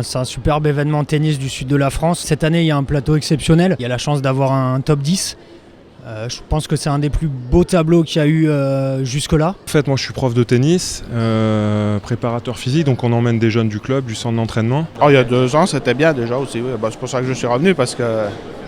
C'est un superbe événement tennis du sud de la France. Cette année, il y a un plateau exceptionnel. Il y a la chance d'avoir un top 10. Je pense que c'est un des plus beaux tableaux qu'il y a eu jusque-là. En fait, moi je suis prof de tennis, préparateur physique, donc on emmène des jeunes du club, du centre d'entraînement. Il y a 2 ans, c'était bien déjà aussi. Oui. C'est pour ça que je suis revenu, parce que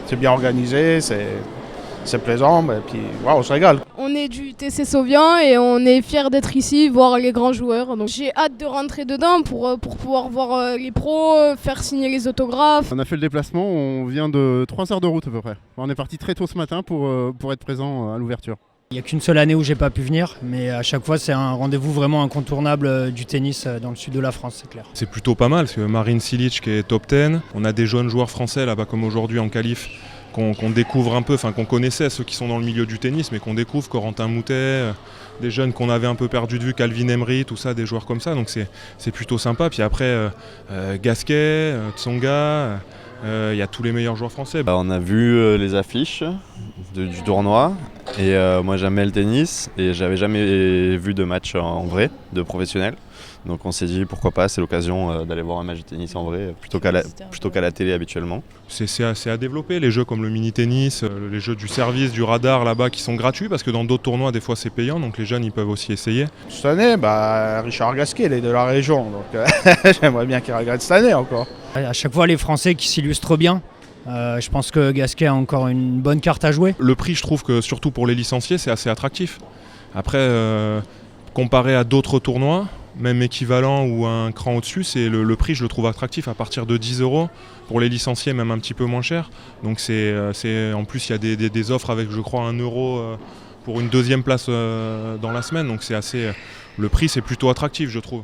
c'est bien organisé, c'est plaisant, et puis on se régale. On est du TC Sauvian et on est fiers d'être ici, voir les grands joueurs. Donc j'ai hâte de rentrer dedans pour pouvoir voir les pros, faire signer les autographes. On a fait le déplacement, on vient de 3 heures de route à peu près. On est parti très tôt ce matin pour être présent à l'ouverture. Il n'y a qu'une seule année où j'ai pas pu venir, mais à chaque fois c'est un rendez-vous vraiment incontournable du tennis dans le sud de la France, c'est clair. C'est plutôt pas mal, parce que Marin Cilic qui est top 10, on a des jeunes joueurs français là-bas comme aujourd'hui en qualif, qu'on découvre un peu, enfin qu'on connaissait, ceux qui sont dans le milieu du tennis, mais qu'on découvre, Corentin Moutet, des jeunes qu'on avait un peu perdu de vue, Calvin Emery, tout ça, des joueurs comme ça, donc c'est plutôt sympa. Puis après, Gasquet, Tsonga, il y a tous les meilleurs joueurs français. On a vu les affiches du tournoi, et moi j'aimais le tennis, et j'avais jamais vu de match en vrai, de professionnel. Donc on s'est dit pourquoi pas, c'est l'occasion d'aller voir un match de tennis en vrai plutôt qu'à la télé habituellement. C'est à développer, les jeux comme le mini-tennis, les jeux du service, du radar là-bas qui sont gratuits, parce que dans d'autres tournois des fois c'est payant, donc les jeunes ils peuvent aussi essayer. Cette année, Richard Gasquet, il est de la région, donc j'aimerais bien qu'il regrette cette année encore. À chaque fois les Français qui s'illustrent bien. Je pense que Gasquet a encore une bonne carte à jouer. Le prix, je trouve que surtout pour les licenciés, c'est assez attractif. Après, comparé à d'autres tournois, même équivalent ou un cran au-dessus, le prix, je le trouve attractif à partir de 10 €. Pour les licenciés, même un petit peu moins cher. Donc en plus, il y a des offres avec, je crois, 1 € pour une 2e place dans la semaine. Donc le prix, c'est plutôt attractif, je trouve.